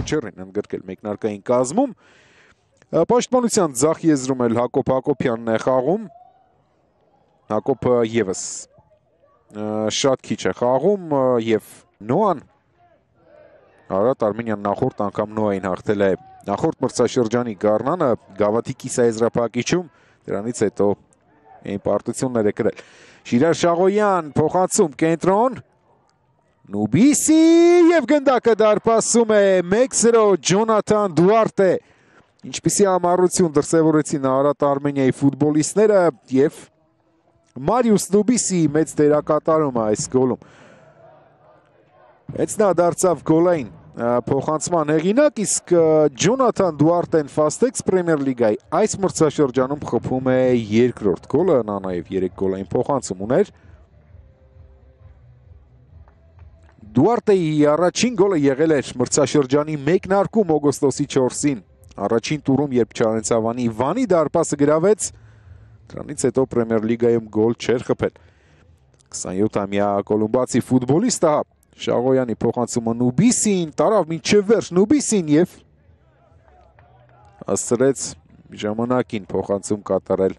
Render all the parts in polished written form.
Քուչերին ընդգրկել մեկնարկային կազմում։ Պաշտպանության ձախ եզրում էլ Հակոբ Հակոբյանն է խաղում։ Հակոբը եւս շատ քիչ է խաղում եւ Նոան Արարատ Արմենիան նախորդ անգամ Նոային հաղթել է նախորդ մրցաշրջանի գարնանը Գավաթի կիսաեզրափակիչում, դրանից հետո այն պարտություններ է կրել։ Շիրար Շաղոյան փոխանցում կենտրոն Նուբիսի եւ գնդակը դարպասում է 1-0 Ջոնաթան Դուարտե։ Ինչպիսի ամառություն դրսևորեցին Արարատ Արմենիայի ֆուտբոլիստները եւ Մարիուս Նուբիսի մեծ դերակատարումը այս գոլում։ Հենց նա դարձավ գոլային փոխանցման հեղինակ, իսկ Ջոնաթան Դուարտեն Ֆաստեքս Պրեմիեր լիգայի այս մրցաշրջանում խփում է երկրորդ գոլը, նա նաև 3 գոլային փոխանցում ուներ։ Դուարտեի առաջին գոլը եղել էր մրցաշրջանի մեկնարկում օգոստոսի 4-ին, առաջին տուրում, երբ Չարենցավանի Վանի դարպասը գրավեց, դրանից հետո Պրեմիեր լիգայում գոլ չէր խփել։ 27-ամյա կոլումբացի ֆուտբոլիստը Շաղոյանի փոխանցումը Նուբիսին, տարավ մինչև վերջ Նուբիսին եւ հասցրեց ժամանակին փոխանցում կատարել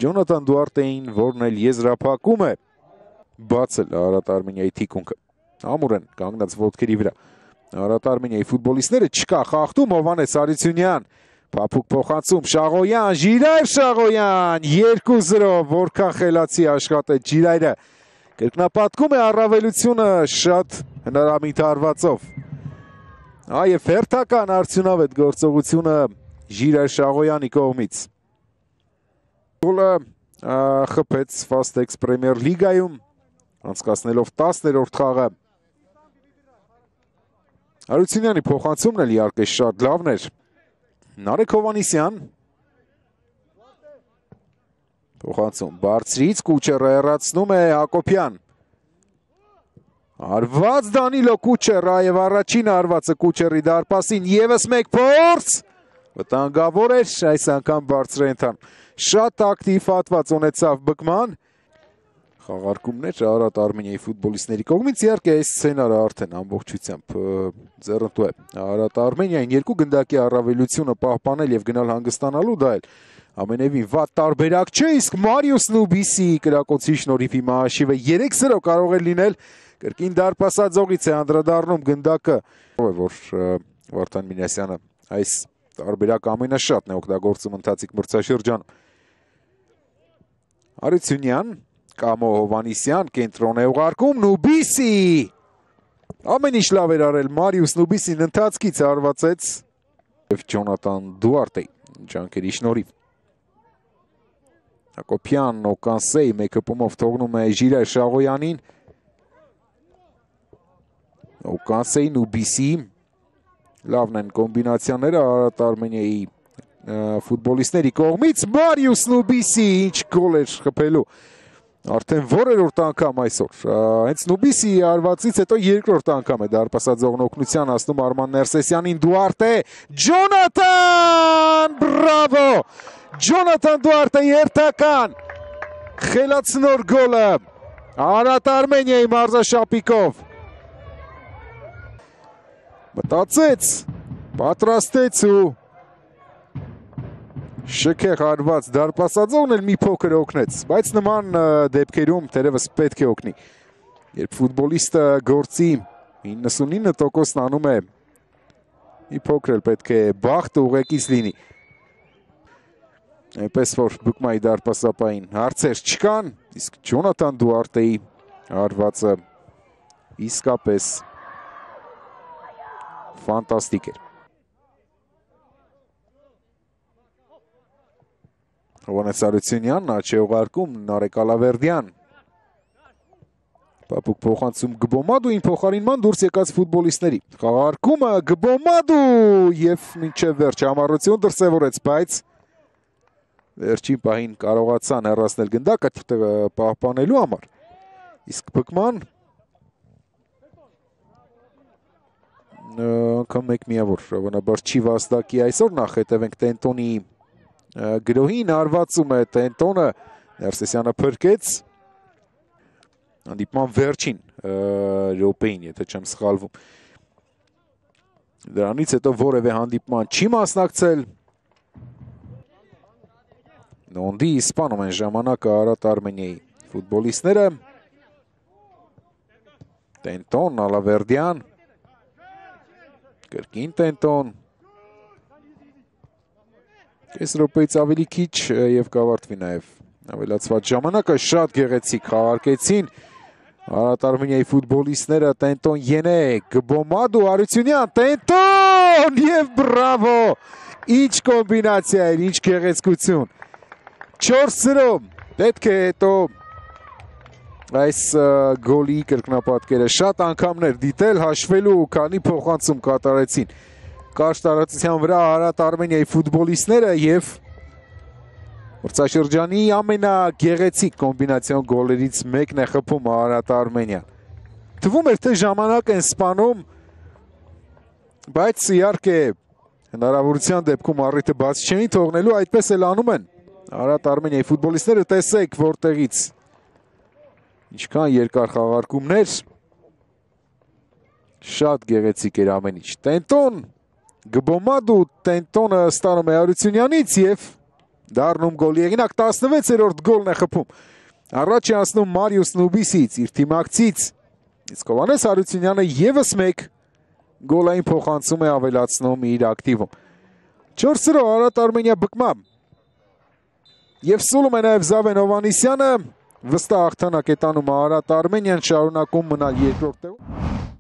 Ջոնաթան Դուարտեին, որն էլ եզրափակում է բացել Արարատ Արմենիայի թիկունքը։ Ամուր են կանգնած ոտքերի վրա Արարատ Արմենիայի ֆուտբոլիստները, չկա խախտում, Հովհաննես Հարությունյան, փափուկ փոխանցում Շաղոյան, Ժիրայր Շաղոյան 2-0, որքան խելացի աշխատեց Ժիրայրը։ Կրկնապատկում է առավելությունը շատ հնարամիտ հարվածով։ Այև հերթական արդյունավետ գործողությունը Ժիրայր Շաղոյանի կողմից։ Գոլը խփեց Ֆաստեքս Պրեմիեր լիգայում, անցկացնելով 10-րդ խաղը։ Հարությունյանի փոխանցումն էլ իհարկե շատ լավն էր։ Նարեկ Հովհաննիսյան փոխանցում բարձրից Կուչերը հեռացնում է Հակոբյան։ Արված Դանիլո Կուչերը եւ առաջին արվածը Կուչերի դարպասին եւս մեկ փորձ։ Վտանգավոր էր, այս անգամ բարձր է ընթանում։ Շատ ակտիվ հատված ունեցավ բկման։ Խաղարկումներ Արարատ Արմենիայի ֆուտբոլիստների կողմից, իհարկե այս սցենարը արդեն ամբողջությամբ ձեռնտու է Արարատ Արմենիային երկու գնդակի առավելությունը պահպանել եւ գնալ հանգստանալու, դա էլ ամենևին վատ տարբերակ չէ, իսկ Մարիուս Նուբիսի կրակոցի շնորհիվ հիմա հաշիվը 3-0 կարող է լինել, կրկին դարպասաձողից է անդրադառնում գնդակը, որ Վարդան Մինասյանը այս տարբերակը ամենաշատն է օգտագործում ընթացիկ մրցաշրջանում։ Հարությունյան, Կամո Հովհաննիսյան, կենտրոն է ուղարկում, Նուբիսի ամեն ինչ լավ էր արել Մարիուս Նուբիսին, ընթացքից հարվածեց եւ Ջոնաթան Դուարտեի ջանքերի շնորհիվ։ Հակոբյան Օկանսեի մեկ հպումով թողնում է Ժիրայր Շաղոյանին։ Օկանսեի Նուբիսի լավն են կոմբինացիաները Արարատ Արմենիայի ֆուտբոլիստների կողմից։ Մարիուս Նուբիսի ինչ գոլ էր խփելու։ Արդեն որերորդ անգամ այսօր։ Հենց Նուբիսի արվածից հետո երկրորդ անգամ է դարպասաձողն օգնության հասնում Արման Ներսեսյանին։ Դուարտե, Ջոնաթան, բրավո։ Ջոնաթան Դուարտեի հերթական խելացնոր գոլը Արարատ Արմենիայի մարզաշապիկով։ Մտածեց, պատրաստեց ու շքեղ արված դարպասաձողն էլ մի փոքր օգնեց, բայց նման դեպքերում թերևս պետք է օգնի։ Երբ ֆուտբոլիստը գործի 99%-ն անում է, մի փոքր էլ պետք է բախտը ուղեկից լինի։ Այնպես որ բուկմայի դարպասապային հարցեր չկան, իսկ Ջոնաթան Դուարտեի արվածը իսկապես ֆանտաստիկ էր։ Հովհաննես Հարությունյանն աչ է ուղարկում Նարեկ Ալավերդյան։ Փափուկ փոխանցում Գբոմադուին փոխարինման դուրս եկած ֆուտբոլիստների։ Խաղարկումը Գբոմադու եւ մինչեւ վերջ համառություն դրսեւորեց, բայց վերջին պահին կարողացան հեռացնել գնդակը պահպանելու համար։ Իսկ բկման անգամ մեկ միավոր հավանաբար չի վաստակի այսօր, նախ հետևենք Տենտոնի գրոհին, արվածում է Տենտոնը, Ներսեսյանը փրկեց հանդիպման վերջին րոպեին, եթե չեմ սխալվում։ Դրանից հետո որևէ հանդիպման չի մասնակցել։ Նոնդի սպանում են ժամանակը Արարատ Արմենիայի ֆուտբոլիստները։ Տենտոն, Ալավերդյան, կրկին Տենտոն, կես րոպեից ավելի քիչ և կավարտվի նաև ավելացված ժամանակը, շատ գեղեցիկ խաղարկեցին Արարատ Արմենիայի ֆուտբոլիստները, Տենտոն Ենե, Գբոմադու, Հարությունյան, Տենտոն և բրավո, ինչ կոմբինացիա էր, ինչ գեղեցկություն, 4-0, պետք է հետո այս գոլի կրկնապատկերը շատ անգամներ դիտել, հաշվելու քանի փոխանցում կատարեցին կարճ տարածության վրա Արարատ Արմենիայի ֆուտբոլիստները և մրցաշրջանի ամենագեղեցիկ կոմբինացիոն գոլերից մեկն է խփում Արարատ Արմենիան։ Թվում էր, թե ժամանակ են սպանում, բայց իհարկե հնարավորության դեպքում առիթը բաց չէին թողնելու, այդպես էլ անում են Արարատ Արմենիայի ֆուտբոլիստները, տեսեք որտեղից ինչքան երկար խաղարկումներ, շատ գեղեցիկ էր ամեն ինչ։ Տենտոն, Գբոմադու, Տենտոնը ստանում է Հարությունյանից և դառնում գոլի հեղինակ, 16-րդ գոլն է խփում։ Առաջ է անցնում Մարիուս Նուբիսից, իր թիմակցից, իսկ Հովհաննես Հարությունյանը ևս մեկ գոլային փոխանցում է ավելացնում իր ակտիվում։ 4-0 Արարատ Արմենիա բկմամբ։ Եվ սուլում է նաև Զավեն Հովհաննիսյանը, վստահ հաղթանակ է տանում Արարատ Արմենիան, շարունակում մնալ երկրորդ տեղում։